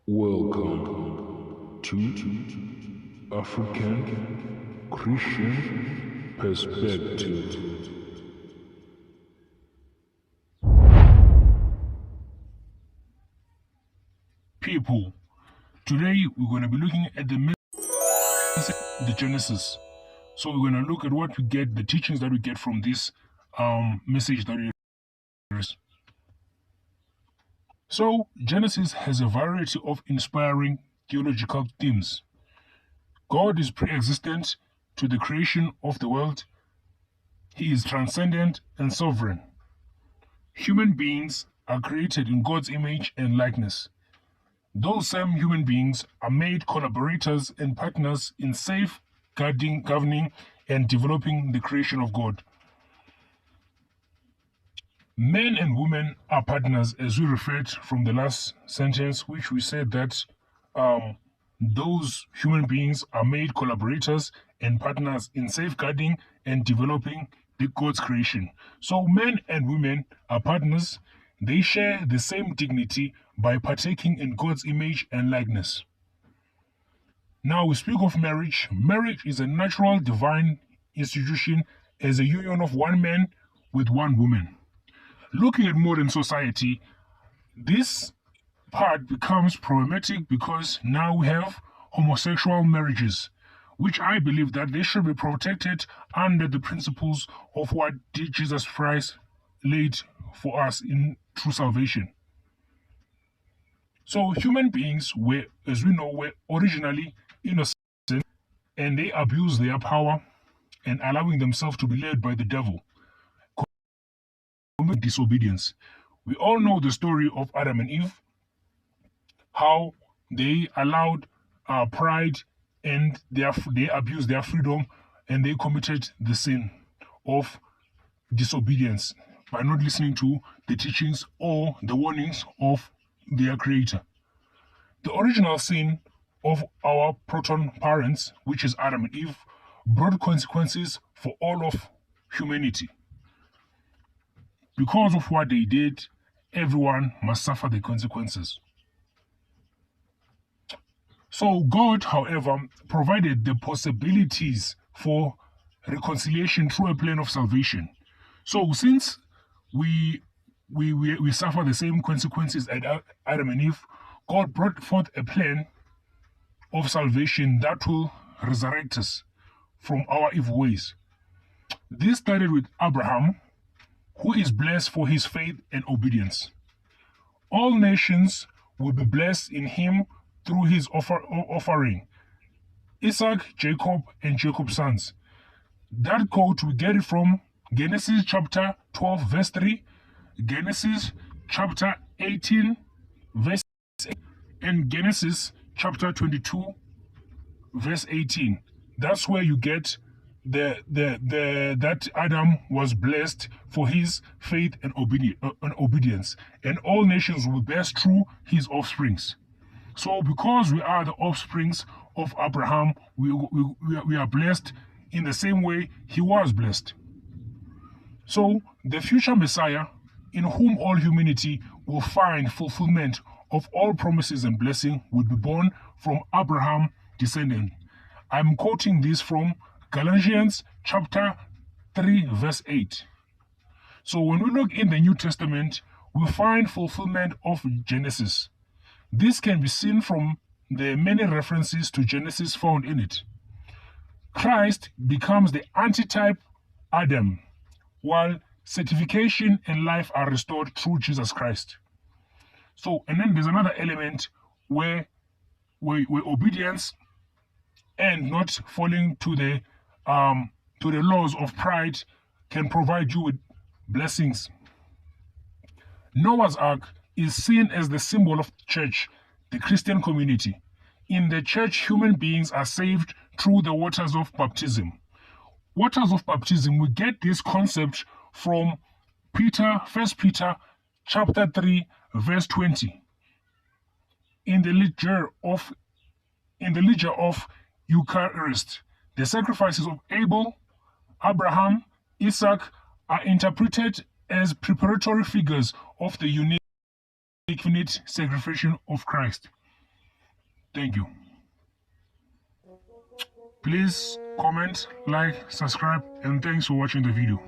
Welcome to African Christian Perspective. People, today we're going to be looking at the Genesis. So we're going to look at what we get, the teachings that we get from this message that we read. So Genesis has a variety of inspiring theological themes. God is pre-existent to the creation of the world. He is transcendent and sovereign. Human beings are created in God's image and likeness. Those same human beings are made collaborators and partners in governing, and developing the creation of God. Men and women are partners, as we referred from the last sentence, which we said that those human beings are made collaborators and partners in safeguarding and developing God's creation. So men and women are partners. They share the same dignity by partaking in God's image and likeness. Now we speak of marriage. Marriage is a natural divine institution as a union of one man with one woman. Looking at modern society, this part becomes problematic because now we have homosexual marriages, which I believe that they should be protected under the principles of what Jesus Christ laid for us in true salvation. So human beings were, as we know, were originally innocent, and they abuse their power and allowing themselves to be led by the devil. Disobedience. We all know the story of Adam and Eve, how they allowed pride and they abused their freedom and they committed the sin of disobedience by not listening to the teachings or the warnings of their creator. The original sin of our proton parents, which is Adam and Eve, brought consequences for all of humanity. Because of what they did, everyone must suffer the consequences. So God, however, provided the possibilities for reconciliation through a plan of salvation. So since we suffer the same consequences as Adam and Eve, God brought forth a plan of salvation that will resurrect us from our evil ways. This started with Abraham, who is blessed for his faith and obedience. All nations will be blessed in him through his offering. Isaac, Jacob, and Jacob's sons. That quote, we get it from Genesis chapter 12, verse 3, Genesis chapter 18, verse 8, and Genesis chapter 22, verse 18. That's where you get that Adam was blessed for his faith and obedience, and all nations will be blessed through his offsprings. So because we are the offsprings of Abraham, we are blessed in the same way he was blessed. So the future Messiah, in whom all humanity will find fulfillment of all promises and blessing, would be born from Abraham's descendant. I'm quoting this from Galatians chapter 3, verse 8. So when we look in the New Testament, we find fulfillment of Genesis. This can be seen from the many references to Genesis found in it. Christ becomes the antitype Adam, while sanctification and life are restored through Jesus Christ. So, and then there's another element where obedience and not falling to the laws of pride can provide you with blessings. Noah's Ark is seen as the symbol of the church, the Christian community. In the church, human beings are saved through the waters of baptism. Waters of baptism, we get this concept from 1 Peter chapter 3, verse 20. In the ledger of Eucharist, the sacrifices of Abel, Abraham, Isaac are interpreted as preparatory figures of the unique infinite sacrifice of Christ. Thank you. Please comment, like, subscribe, and thanks for watching the video.